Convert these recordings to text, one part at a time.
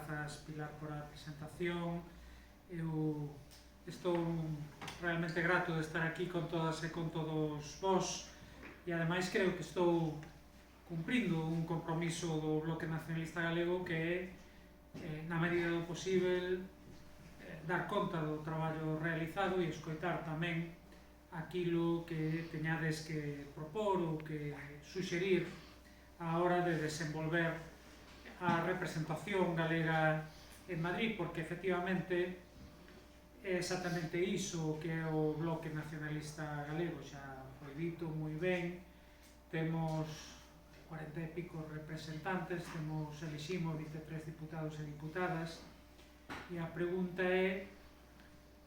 grazas, Pilar, por a presentación. Eu estou realmente grato de estar aquí con todas e con todos vós, e ademais creo que estou cumprindo un compromiso do Bloque Nacionalista Galego, que é, na medida do posible, dar conta do traballo realizado e escoitar tamén aquilo que teñades que propor ou que suxerir á hora de desenvolver a representación galega en Madrid, porque efectivamente é exactamente iso que é o Bloque Nacionalista Galego. Xa foi dito moi ben, temos 40 e pico representantes, eliximos 23 diputados e diputadas, e a pregunta é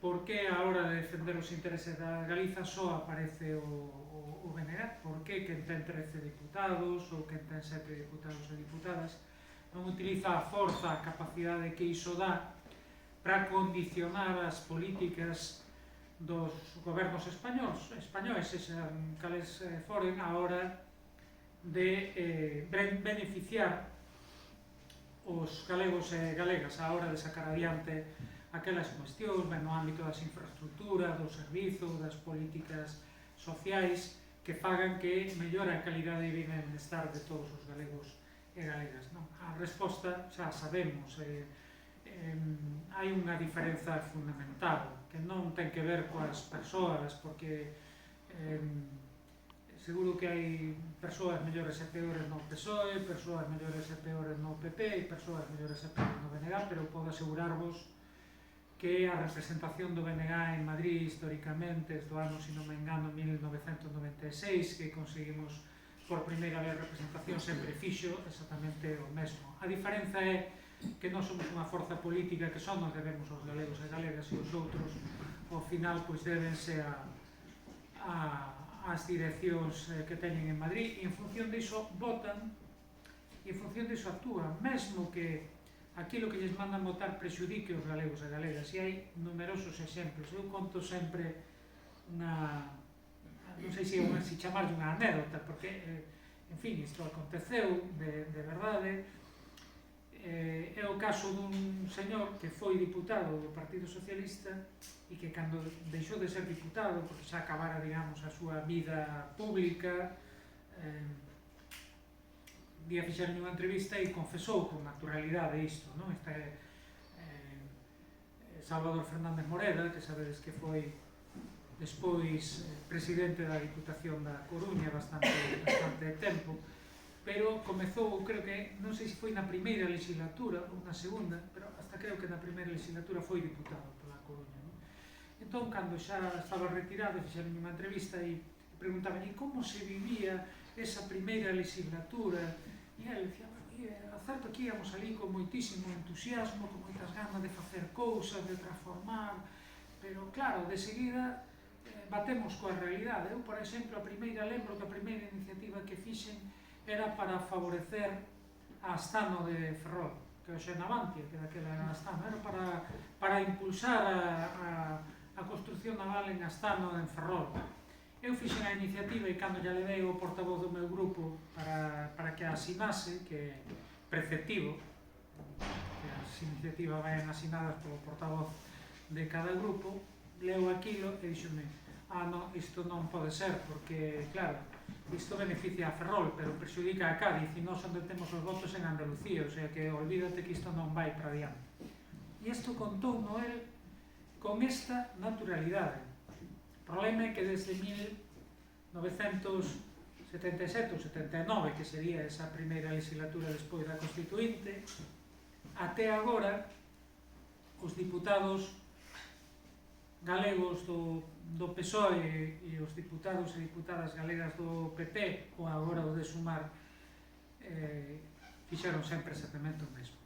por que a hora de defender os intereses da Galiza só aparece o BNG? Por que quen ten 13 diputados ou quen ten 7 diputados e diputadas non utiliza a forza, a capacidade que iso dá para condicionar as políticas dos gobernos españois, sexan cales foren, a hora de beneficiar os galegos e galegas, a hora de sacar adiante aquelas cuestións no ámbito das infraestructuras, dos servizos, das políticas sociais que fagan que mellore a calidade de vida e benestar de todos os galegos e galegas. A resposta xa sabemos, hai unha diferenza fundamental que non ten que ver coas persoas, porque seguro que hai persoas mellores e peores no PSOE, persoas mellores e peores no PP e persoas mellores e peores no BNG, pero podo asegurarvos que a representación do BNG en Madrid históricamente, desde o ano, se non me engano, 1996, que conseguimos por primeira vez representación, sempre fixo exactamente o mesmo. A diferenza é que non somos unha forza política que só nos debemos aos galegos e galegas, e os outros, ao final, pois debense ás direccións que teñen en Madrid, e en función diso votan, e en función diso actúan, mesmo que aquilo que lles mandan votar prexudique os galegos e galegas. E hai numerosos exemplos. Eu conto sempre unha, non sei se chamarlle unha anécdota, porque, en fin, isto aconteceu de verdade. É o caso dun señor que foi diputado do Partido Socialista e que, cando deixou de ser diputado, porque xa acabara, digamos, a súa vida pública, día fixeron unha entrevista e confesou con naturalidade isto, non? Este é Salvador Fernández Moreda, que sabedes que foi despois presidente da Diputación da Coruña bastante tempo, pero comezou, creo que, non sei se foi na primeira legislatura ou na segunda, pero hasta creo que na primeira legislatura foi diputado pola Coruña. Entón, cando xa estaba retirado, fixeron unha entrevista e preguntaban como se vivía esa primeira legislatura, e ele dicía, certo que íamos ali con moitísimo entusiasmo, con moitas ganas de facer cousas, de transformar, pero claro, de seguida batemos coa realidade. Eu, por exemplo, lembro que a primeira iniciativa que fixen era para favorecer a Astano de Ferrol, que hoxe é Navantia, que daquela era Astano, era para impulsar a construcción naval en Astano, en Ferrol. Eu fixen a iniciativa e cando lle levei o portavoz do meu grupo para que a asinase, que é preceptivo, que as iniciativas vayan asinadas polo portavoz de cada grupo, leu aquilo e dixome, non, isto non pode ser, porque, claro, isto beneficia a Ferrol, pero perxudica a Cádiz, e nós onde temos os votos en Andalucía, o sea que olvídate que isto non vai para diante. E isto contou Noel con esta naturalidade. O problema é que desde 1977 ou 79, que sería esa primeira legislatura despois da Constituinte, até agora os diputados galegos do PSOE e os diputados e diputadas galegas do PP, ou agora o de Sumar, fixeron sempre exactamente o mesmo.